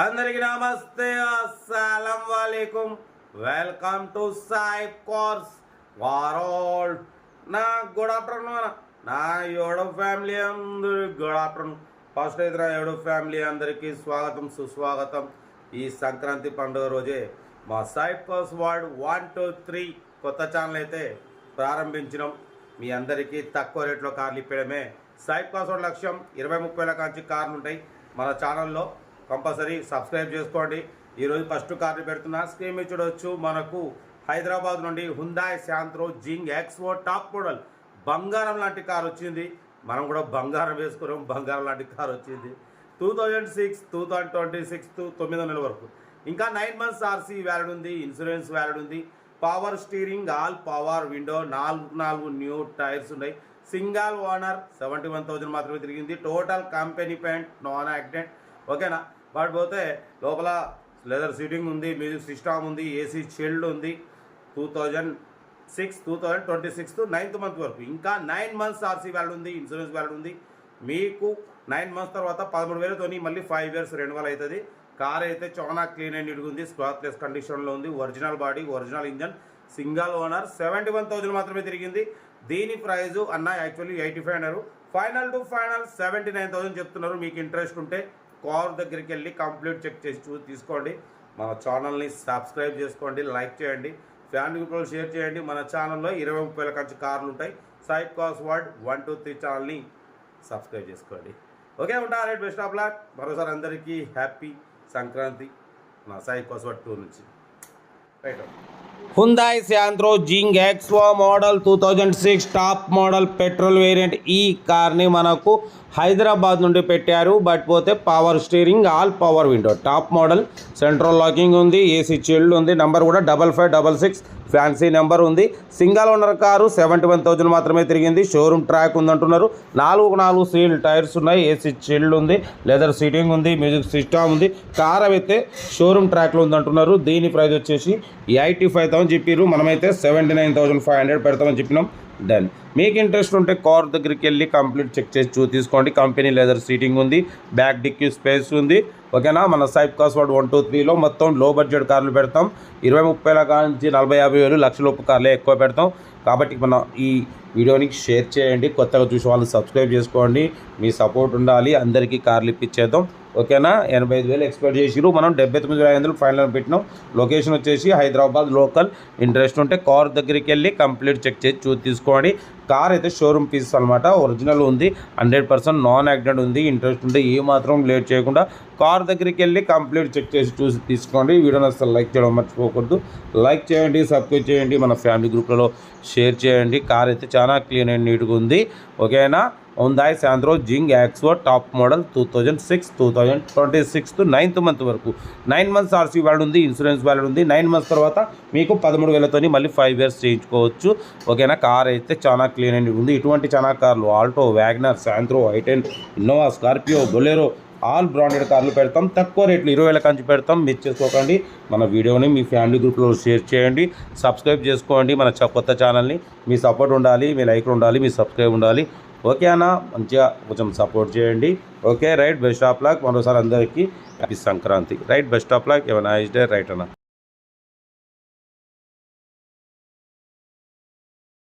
అందరికి నమస్తే, అస్సలం వాలేకుం. వెల్కమ్ టు సాయి కోర్స్ వారోల్. నా గుడ్ ఆఫ్టర్నూన్ నా యూట్యూబ్ ఫ్యామిలీ అందరికి గుడ్ ఆఫ్టర్నూన్. ఫస్ట్ అయితే నా యూట్యూబ్ ఫ్యామిలీ అందరికీ స్వాగతం సుస్వాగతం. ఈ సంక్రాంతి పండుగ రోజే మా సాయి కోర్స్ వరల్డ్ 1 2 3 కొత్త ఛానల్ అయితే ప్రారంభించినాం. మీ అందరికీ తక్కువ రేట్లో కార్లు ఇప్పడమే సాయి కోర్స్ వరల్డ్ లక్ష్యం. 20-30 కాంచి కార్లు ఉంటాయి మన ఛానల్లో. కంపల్సరీ సబ్స్క్రైబ్ చేసుకోండి. ఈరోజు ఫస్ట్ కార్లు పెడుతున్నా. స్క్రీన్ మీద చూడవచ్చు. మనకు హైదరాబాద్ నుండి హుందాయ్ Santro Xing XO top model బంగారం లాంటి కార్ వచ్చింది. మనం కూడా బంగారం వేసుకున్నాం. బంగారం లాంటి కార్ వచ్చింది. 2006 2026 9 నెలల వరకు. ఇంకా 9 months ఆర్సీ వ్యాలిడ్ ఉంది. ఇన్సూరెన్స్ వ్యాలిడ్ ఉంది. Power steering, all power window, 4 new tyres ఉన్నాయి. సింగల్ ఓనర్, 71,000 మాత్రమే తిరిగింది. Total company paint, non accident. ఓకేనా. వాటి పోతే లోపల లెదర్ సీటింగ్ ఉంది, మ్యూజిక్ సిస్టమ్ ఉంది, ఏసీ చిల్డ్ ఉంది. 2006 2026 9th month వరకు. ఇంకా 9 months ఆర్సీ వ్యాలిడ్ ఉంది. ఇన్సూరెన్స్ వ్యాలిడ్ ఉంది. మీకు 9 months తర్వాత 13,000తోని మళ్ళీ 5 years రెన్యువల్ అవుతుంది. కార్ అయితే చాలా క్లీన్ అండ్ నీట్గా ఉంది. స్క్రాచ్లెస్ కండిషన్లో ఉంది. Original body, original engine, single owner, 71,000 మాత్రమే తిరిగింది. దీని ప్రైజు అన్న యాక్చువల్లీ 85 అన్నారు. ఫైనల్ టు ఫైనల్ 79,000 చెప్తున్నారు. మీకు ఇంట్రెస్ట్ ఉంటే కార్ దగ్గరికి వెళ్ళి కంప్లీట్ చెక్ చేసి తీసుకోండి. మన ఛానల్ని సబ్స్క్రైబ్ చేసుకోండి, లైక్ చేయండి, ఫ్యామిలీ గ్రూప్లో షేర్ చేయండి. మన ఛానల్లో 20-30 కాంచి కార్లు ఉంటాయి. సాయి కోర్స్ వరల్డ్ 1 2 3 ఛానల్ని సబ్స్క్రైబ్ చేసుకోండి. ఓకే, ఉంటారు. Best of luck. మరోసారి అందరికీ హ్యాపీ సంక్రాంతి నా సాయి కోర్స్ వరల్డ్ 2 నుంచి. Right. Hyundai Santro Xing XO model 2006 top model petrol variant. ఈ కార్ని మనకు హైదరాబాద్ నుండి పెట్టారు. బట్ పోతే power steering, all power window, top model, central locking ఉంది, ఏసీ చిల్డ్ ఉంది. నెంబర్ కూడా 5566 ఫ్యాన్సీ నెంబర్ ఉంది. సింగల్ ఓనర్ కారు, 71,000 మాత్రమే తిరిగింది. షోరూమ్ ట్రాక్ ఉందంటున్నారు. 4 సీల్ టైర్స్ ఉన్నాయి. ఏసీ చిల్డ్ ఉంది, లెదర్ సీటింగ్ ఉంది, మ్యూజిక్ సిస్టమ్ ఉంది. కార్ అయితే షోరూమ్ ట్రాక్లో ఉందంటున్నారు. దీని ప్రైస్ వచ్చేసి 85,000 చెప్పారు. మనమైతే 79,500 పెడతామని చెప్పినాం. డన్. మీకు ఇంట్రెస్ట్ ఉంటే కార్ దగ్గరికి వెళ్ళి కంప్లీట్ చెక్ చేసి తీసుకోండి. కంపెనీ లెదర్ సీటింగ్ ఉంది, బ్యాక్ డిక్కీ స్పేస్ ఉంది. ఓకేనా. మన సాయి కోర్స్ వరల్డ్ 1 2 3లో మొత్తం లో బడ్జెట్ కార్లు పెడతాం. 20-30 కాంచి 40-50 లక్షలోపు కార్లే ఎక్కువ పెడతాం. కాబట్టి మన ఈ వీడియోని షేర్ చేయండి. కొత్తగా చూసే వాళ్ళు సబ్స్క్రైబ్ చేసుకోండి. మీ సపోర్ట్ ఉండాలి. అందరికీ కార్లు ఇప్పించేద్దాం. ఓకేనా. 85,000 ఎక్స్పెక్ట్ చేసిరు. మనం 79,500 ఫైనల్ పెట్టినాం. లొకేషన్ వచ్చేసి హైదరాబాద్ లోకల్. ఇంట్రెస్ట్ ఉంటే కార్ దగ్గరికి వెళ్ళి కంప్లీట్ చెక్ చేసి తీసుకోండి. కార్ అయితే షోరూమ్ పీస్ అనమాట. ఒరిజినల్ ఉంది, 100% నాన్ యాక్సిడెంట్ ఉంది. ఇంట్రెస్ట్ ఉంటే ఏమాత్రం లేట్ చేయకుండా కార్ దగ్గరికి వెళ్ళి కంప్లీట్ చెక్ చేసి తీసుకోండి. వీడియోని అసలు లైక్ చేయడం మర్చిపోకూడదు. లైక్ చేయండి, సబ్స్క్రైబ్ చేయండి, మన ఫ్యామిలీ గ్రూప్లలో షేర్ చేయండి. కార్ అయితే చాలా క్లీన్ అండ్ నీట్గా ఉంది. ఓకేనా. హుందాయ్ Santro Xing XO top model 2006 2026 9th month వరకు. 9 months ఆర్సీ వ్యాలిడ్ ఉంది, ఇన్సూరెన్స్ వ్యాలిడ్ ఉంది. 9 months తర్వాత మీకు 13,000తోని మళ్ళీ 5 years చేయించుకోవచ్చు. ఓకేనా. కార్ అయితే చాలా క్లీన్ అండ్ ఉంది. ఇటువంటి చాలా కార్లు Alto, WagonR, Santro, i10, Innova, Scorpio, Bolero, all branded కార్లు పెడతాం. తక్కువ రేట్లు 20,000 కాంచి పెడతాం. మిస్ చేసుకోకండి. మన వీడియోని మీ ఫ్యామిలీ గ్రూప్లో షేర్ చేయండి, సబ్స్క్రైబ్ చేసుకోండి. మన కొత్త ఛానల్ని మీ సపోర్ట్ ఉండాలి, మీ లైక్లు ఉండాలి, మీ సబ్స్క్రైబ్ ఉండాలి. ఓకే అన్న, మంచిగా కొంచెం సపోర్ట్ చేయండి. Okay right. Best of luck. మరోసారి అందరికీ happy Sankranti. Right. Best of luck. ఏమైనా నైస్ డే. రైట్ అన్న.